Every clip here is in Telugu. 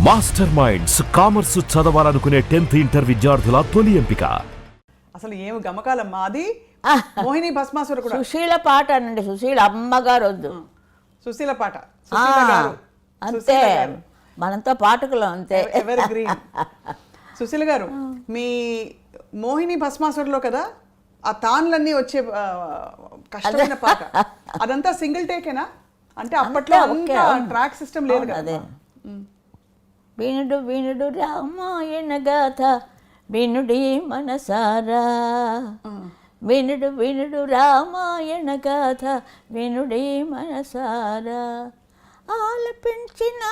మాస్టర్ మైండ్స్ కామర్స్ చదవాలనుకునే 10th ఇంటర్ విద్యార్థుల తొలి ఎంపిక. అసలు ఏమి గమకాలమ్మా అది. మోహిని భస్మాసుర కూడా సుశీల పాట అనండి. సుశీల అమ్మగారు వద్దు, సుశీల పాట. సుశీల గారు అంతే, మనంతో పాటకులు అంతే. Ever green. సుశీల గారు మీ మోహిని భస్మాసురలో కదా ఆ తాన్లన్నీ వచ్చే కష్టమైన పాట, అదంతా సింగిల్ టేకేనా? అంటే అప్పట్లో ట్రాక్ సిస్టమ్ లేదు కదా. అదే వినుడు వినుడు రామాయణ గాథ వినుడి మనసారా, వినుడు వినుడు రామాయణ గాథ వినుడి మనసారా, ఆలపించిన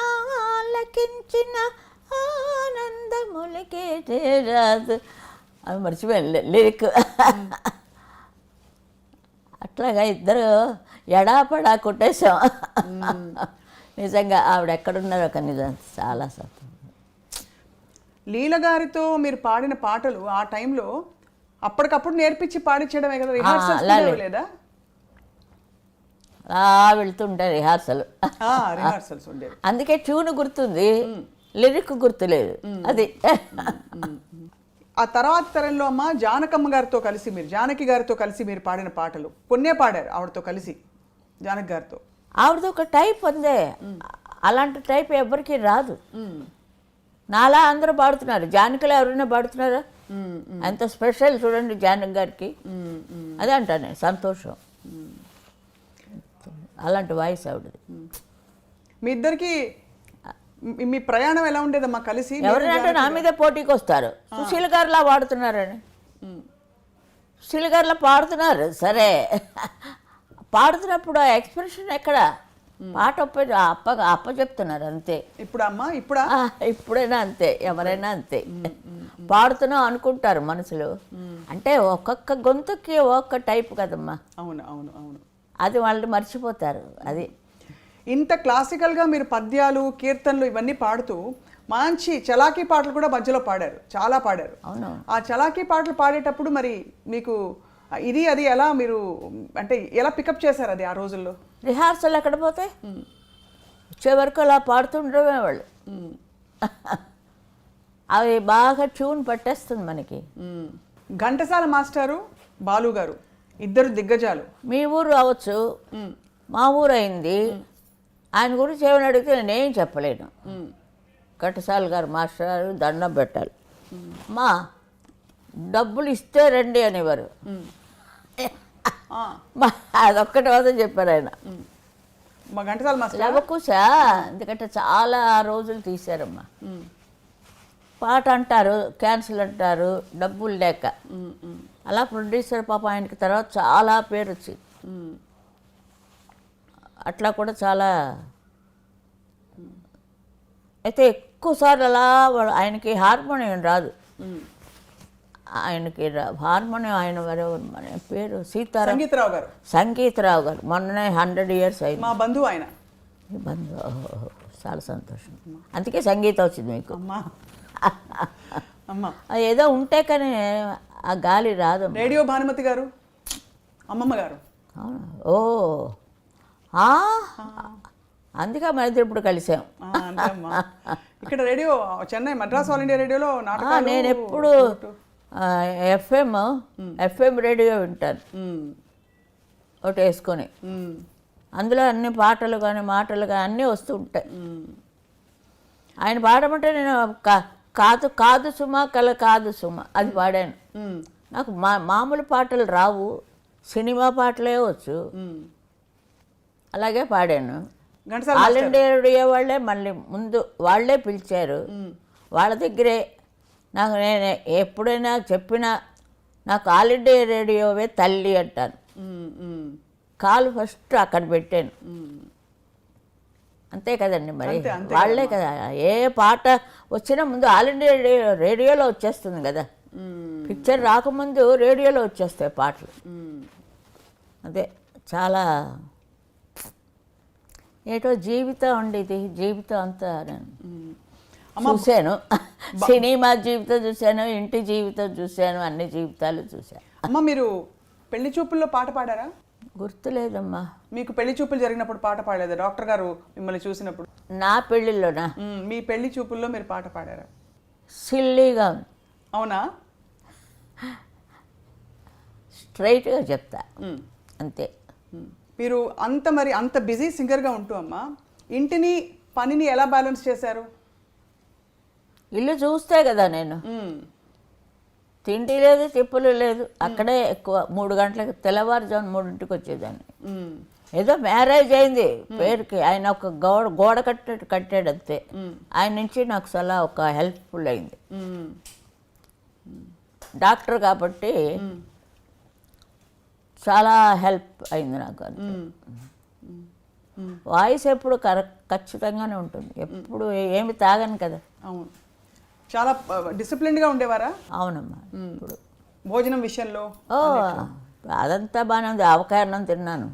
ఆలకించిన ఆనందములకే చేరాదు. అవి మర్చిపోయాను లిరిక్. అట్లాగా ఇద్దరు ఎడాపడా కొట్టేశాం. నిజంగా ఆవిడ ఎక్కడున్నారో ఒక నిజం చాలా సంతోషం. లీల గారితో మీరు పాడిన పాటలు ఆ టైంలో అప్పటికప్పుడు నేర్పించి పాడించడమే కదా, రిహార్సల్స్ లేదా? వెళ్తుంటే రిహార్సల్స్ ఉండేవి. అందుకే ట్యూన్ గుర్తుంది, లిరిక్ గుర్తులేదు. అది ఆ తర్వాత తరంలో అమ్మ జానకమ్మ గారితో కలిసి మీరు, జానకి గారితో కలిసి మీరు పాడిన పాటలు కొన్నే పాడారు ఆవిడతో కలిసి. జానకి గారితో ఆవిడది ఒక టైప్ ఉందే, అలాంటి టైప్ ఎవరికి రాదు. నాలా అందరూ పాడుతున్నారు, జానకిలో ఎవరైనా పాడుతున్నారా? అంత స్పెషల్ చూడండి జానకి గారికి. అదే అంటాను నేను, సంతోషం. అలాంటి వాయిస్ ఆవిడది. మీ ఇద్దరికి మీ ప్రయాణం ఎలా ఉండేదమ్మా కలిసి? ఎవరైనా నా మీదే పోటీకి వస్తారు, సుశీల గారిలా పాడుతున్నారని. సుశీల గారిలా పాడుతున్నారు సరే, పాడుతున్నప్పుడు ఆ ఎక్స్ప్రెషన్ ఎక్కడ? పాట అప్ప చెప్తున్నారు అంతే. ఇప్పుడు అమ్మా ఇప్పుడైనా అంతే, ఎవరైనా అంతే. పాడుతున్నాం అనుకుంటారు మనసులో, అంటే ఒక్కొక్క గొంతుకి ఒక్కొక్క టైప్ కదమ్మా. అవును అవును అవును, అది వాళ్ళు మర్చిపోతారు. అది ఇంత క్లాసికల్గా మీరు పద్యాలు కీర్తనలు ఇవన్నీ పాడుతూ మంచి చలాకీ పాటలు కూడా మధ్యలో పాడారు, చాలా పాడారు. అవును. ఆ చలాకీ పాటలు పాడేటప్పుడు మరి మీకు ఇది అది ఎలా మీరు అంటే ఎలా పికప్ చేశారు అది ఆ రోజుల్లో? రిహార్సల్ ఎక్కడ పోతే వచ్చే వరకు అలా పాడుతుండడమే వాళ్ళు. అవి బాగా ట్యూన్ పట్టేస్తుంది మనకి. ఘంటసాల మాస్టారు, బాలు గారు ఇద్దరు దిగ్గజాలు. మీ ఊరు అవ్వచ్చు, మా ఊరు అయింది. ఆయన గురించి ఏమైనా అడిగితే నేనేం చెప్పలేను. ఘంటసాల గారు మాస్టర్ దండం పెట్టాలి. మా డబ్బులు ఇస్తే రండి అనేవారు. అదొక్కటి మాత్రం చెప్పారు ఆయన. మా ఘంటసాల మాస్టర్ లవకుశా, ఎందుకంటే చాలా రోజులు తీశారమ్మా. పాట అంటారు, క్యాన్సిల్ అంటారు, డబ్బులు లేక. అలా ప్రొడ్యూసర్ పాప ఆయనకి తర్వాత చాలా పేరు వచ్చింది. అట్లా కూడా చాలా. అయితే ఎక్కువసార్లు అలా ఆయనకి హార్మోనియం రాదు. ఆయనకి హార్మోనియం ఆయన మన పేరు సంగీతరావు గారు. సంగీతరావు గారు మొన్ననే 100 years అయింది. మా బంధువు ఆయన. బంధువు. చాలా సంతోషం. అందుకే సంగీతం వచ్చింది మీకు. అది ఏదో ఉంటే కానీ ఆ గాలి రాదు. రేడియో భానుమతి గారు, అమ్మమ్మ గారు. అవును. ఓ అందుకే మన ఇద్దరు ఇప్పుడు కలిసాం. ఇక్కడ radio Chennai Madras all India రేడియోలో నాటకాలు. నేను ఎప్పుడు ఎఫ్ఎం రేడియో వింటాను ఒకటి వేసుకొని. అందులో అన్ని పాటలు కానీ మాటలు కానీ అన్నీ వస్తూ ఉంటాయి. ఆయన పాడమంటే నేను కాదు కాదు సుమ కల కాదు సుమ అది పాడాను. నాకు మామూలు పాటలు రావు, సినిమా పాటలే వచ్చు. అలాగే పాడాను. ఆల్ ఇండియా రేడియో వాళ్ళే మళ్ళీ ముందు వాళ్ళే పిలిచారు. వాళ్ళ దగ్గరే నాకు నేను ఎప్పుడైనా చెప్పినా నాకు ఆల్ ఇండియా రేడియోవే తల్లి అంటాను. కాలు ఫస్ట్ అక్కడ పెట్టాను. అంతే కదండి మరి, వాళ్ళే కదా. ఏ పాట వచ్చినా ముందు ఆల్ ఇండియా రేడియోలో వచ్చేస్తుంది కదా. పిక్చర్ రాకముందు రేడియోలో వచ్చేస్తాయి పాటలు. అదే చాలా ఏటో జీవితం అండి ఇది. జీవితం అంతా చూశాను, సినిమా జీవితం చూశాను, ఇంటి జీవితం చూశాను, అన్ని జీవితాలు చూశాను. అమ్మ మీరు పెళ్లి చూపుల్లో పాట పాడారా? గుర్తులేదమ్మా. మీకు పెళ్లి చూపులు జరిగినప్పుడు పాట పాడలేదా డాక్టర్ గారు మిమ్మల్ని చూసినప్పుడు? నా పెళ్ళిళ్ళోనా? మీ పెళ్లి చూపుల్లో మీరు పాట పాడారా? సిల్లీగా ఉంది, అవునా? స్ట్రైట్గా చెప్తా అంతే. మీరు అంత బిజీ సింగర్గా ఉంటూ అమ్మా ఇంటిని పనిని ఎలా బ్యాలెన్స్ చేశారు? ఇల్లు చూస్తే కదా నేను, తిండి లేదు తిప్పులు లేదు, అక్కడే ఎక్కువ. 3 గంటలకు తెల్లవారుజాము 3ంటికి వచ్చేదాన్ని. ఏదో మ్యారేజ్ అయింది పేరుకి, ఆయన ఒక గోడ కట్టాడు అంతే. ఆయన నుంచి నాకు చాలా ఒక హెల్ప్ఫుల్ అయింది. డాక్టర్ కాబట్టి చాలా హెల్ప్ అయింది నాకు. అంతే. వాయిస్ ఎప్పుడు ఖచ్చితంగానే ఉంటుంది, ఎప్పుడు ఏమి తాగను కదా. అవును, చాలా డిసిప్లిన్డ్గా ఉండేవారా? అవునమ్మా. ఇప్పుడు భోజనం విషయంలో అదంతా బాగానే ఉంది. ఆవకాయ అన్నం తిన్నాను,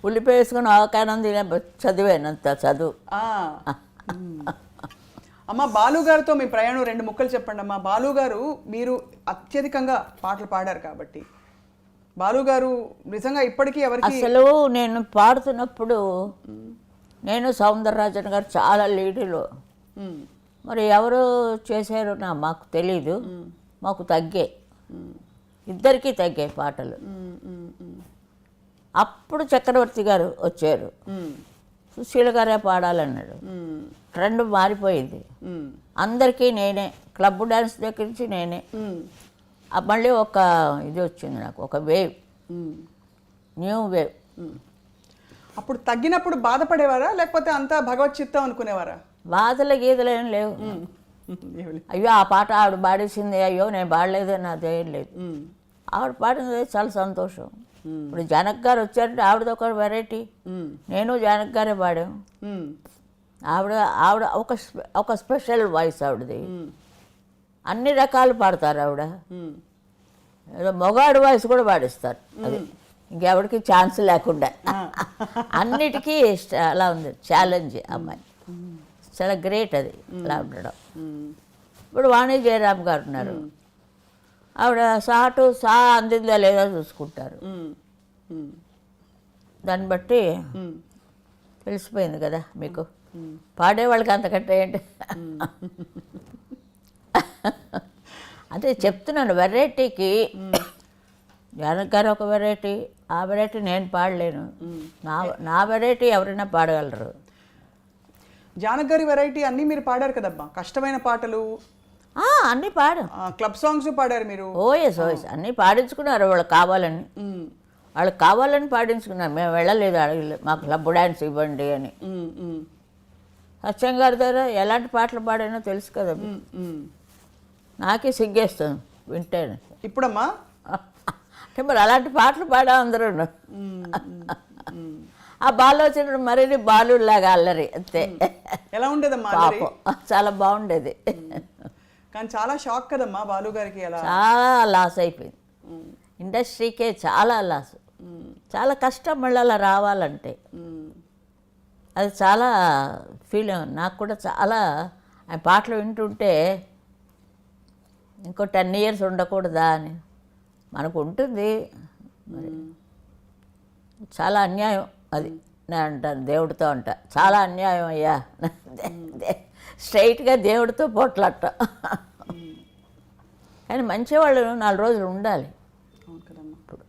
ఉల్లిపాయ వేసుకొని ఆవకాయ అన్నం తినే చదివానంత చదువు. అమ్మ బాలు గారితో మీ ప్రయాణం 2 ముక్కలు చెప్పండి అమ్మా. బాలు గారు మీరు అత్యధికంగా పాటలు పాడారు కాబట్టి బాలు గారు నిజంగా ఇప్పటికీ ఎవరికి అసలు నేను పాడుతున్నప్పుడు నేను సౌందరరాజన్ గారు చాలా లీడులో, మరి ఎవరు చేశారో మాకు తెలీదు. మాకు తగ్గాయి, ఇద్దరికీ తగ్గాయి పాటలు. అప్పుడు చక్రవర్తి గారు వచ్చారు, సుశీల గారే పాడాలన్నాడు. ట్రెండ్ మారిపోయింది, అందరికీ నేనే. క్లబ్ డ్యాన్స్ దగ్గర నుంచి నేనే. మళ్ళీ ఒక ఇది వచ్చింది నాకు, ఒక వేవ్, న్యూ వేవ్. అప్పుడు తగ్గినప్పుడు బాధపడేవారా లేకపోతే అంతా భగవత్ చిత్తం అనుకునేవారా? బాధలు గీతలు ఏం లేవు. అయ్యో ఆ పాట ఆవిడ పాడేసింది, అయ్యో నేను పాడలేదు అని అదేం లేదు. ఆవిడ పాడినది చాలా సంతోషం. ఇప్పుడు జానక్ గారు వచ్చారంటే ఆవిడది ఒక వెరైటీ, నేను జానక్ గారే పాడాం. ఆవిడ ఆవిడ ఒక స్పెషల్ వాయిస్ ఆవిడది. అన్ని రకాలు పాడతారు ఆవిడ. ఏదో మొగాడు వాయిస్ కూడా పాడిస్తారు, అది ఇంకెవరికి ఛాన్స్ లేకుండా. అన్నిటికీ అలా ఉంది ఛాలెంజ్. అమ్మాయి చాలా గ్రేట్ అది అలా ఉండడం. ఇప్పుడు వాణి జయరామ్ గారు ఉన్నారు, ఆవిడ సా అందిందా లేదా చూసుకుంటారు. దాన్ని బట్టి తెలిసిపోయింది కదా మీకు, పాడేవాళ్ళకి అంతకంటే ఏంటి. అంటే చెప్తున్నాను, వెరైటీకి జానక్ గారు ఒక వెరైటీ, ఆ వెరైటీ నేను పాడలేను. నా వెరైటీ ఎవరైనా పాడగలరు. జానక్ గారి వెరైటీ అన్నీ మీరు పాడారు కదమ్మా, కష్టమైన పాటలు అన్నీ పాడు. క్లబ్ సాంగ్స్ పాడారు మీరు. ఓఎస్ అన్నీ పాడించుకున్నారు వాళ్ళకి కావాలని. వాళ్ళకి కావాలని పాడించుకున్నారు, మేము వెళ్ళలేదు అడగలేదు మాకు క్లబ్ డ్యాన్స్ ఇవ్వండి అని. సత్యం గారి దగ్గర ఎలాంటి పాటలు పాడానో తెలుసు కదా, నాకే సిగ్గేస్తుంది వింటేనే. ఇప్పుడమ్మా అంటే మరి అలాంటి పాటలు పాడా అందరూ. ఆ బాలు వచ్చినప్పుడు మరీ బాలులాగా అల్లరి అంతే. ఎలా ఉండేదమ్మా? పాపం చాలా బాగుండేది, కానీ చాలా షాక్ కదమ్మా బాలు గారికి. ఎలా చాలా లాస్ అయిపోయింది ఇండస్ట్రీకే, చాలా లాస్. చాలా కష్టం మళ్ళీ అలా రావాలంటే. అది చాలా ఫీల్ నాకు కూడా. చాలా ఆ పాటలు వింటుంటే ఇంకో 10 years ఉండకూడదా అని మనకు ఉంటుంది. మరి చాలా అన్యాయం అది. నేను అంటాను దేవుడితో అంట, చాలా అన్యాయం అయ్యా, స్ట్రైట్గా దేవుడితో పోట్లాట. కానీ మంచివాళ్ళు 4 రోజులు ఉండాలి. ఇప్పుడు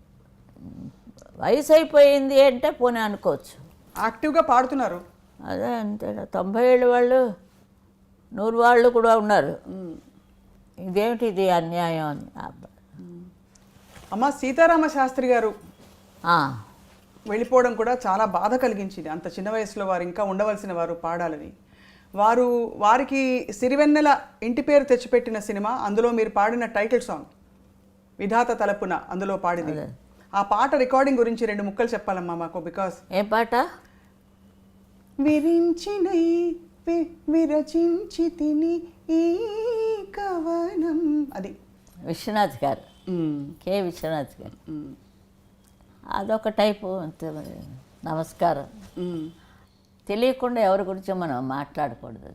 వయసు అయిపోయింది అంటే పోనీ అనుకోవచ్చు. యాక్టివ్గా పాడుతున్నారు, అదే అంతే. 90 ఏళ్ళ వాళ్ళు 100 వాళ్ళు కూడా ఉన్నారు. ఇదేమిటి ఇది అన్యాయం అని. అమ్మ సీతారామ శాస్త్రి గారు వెళ్ళిపోవడం కూడా చాలా బాధ కలిగించింది. అంత చిన్న వయసులో వారు ఇంకా ఉండవలసిన వారు పాడాలని. వారికి సిరివెన్నెల ఇంటి పేరు తెచ్చిపెట్టిన సినిమా, అందులో మీరు పాడిన టైటిల్ సాంగ్ విధాత తలపున అందులో పాడింది. ఆ పాట రికార్డింగ్ గురించి 2 ముక్కలు చెప్పాలమ్మా మాకు. బికాస్ ఏ పాట? విరించినై విరచించి తిని ఈ కవనం, అది విశ్వనాథ్ గారు, కే విశ్వనాథ్ గారు. అదొక టైపు అంతే. మరి నమస్కారం. తెలియకుండా ఎవరి గురించి మనం మాట్లాడకూడదు.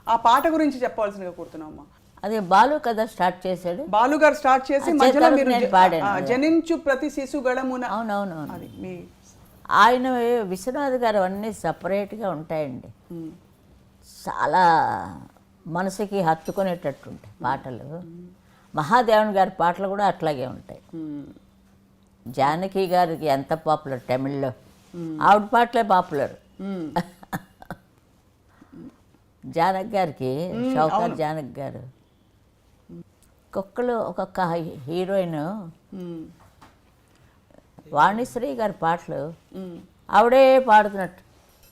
ఆ పాట గురించి చెప్పవలసిందిగా కోరుతున్నామమ్మా. అది బాలు కదా స్టార్ట్ చేశాడు. బాలు గారు స్టార్ట్ చేసి ఆ, మధ్యలో చేతలకు మీరు నేను పాడాను. జనించు ప్రతి శిశు గళమున అవునవునవును. అది మీ ఆయన విశ్వనాథ్ గారు అన్నీ సపరేట్గా ఉంటాయండి. చాలా మనసుకి హత్తుకునేటట్టు ఉంటాయి పాటలు. మహాదేవన్ గారి పాటలు కూడా అట్లాగే ఉంటాయి. జానకి గారికి ఎంత పాపులర్ తమిళ్లో, ఆవిడ పాటలే పాపులర్. జానక్ గారికి షౌకర్ జానక్ గారు ఒక్కొక్క హీరోయిన్ వాణిశ్రీ గారి పాటలు ఆవిడే పాడుతున్నట్టు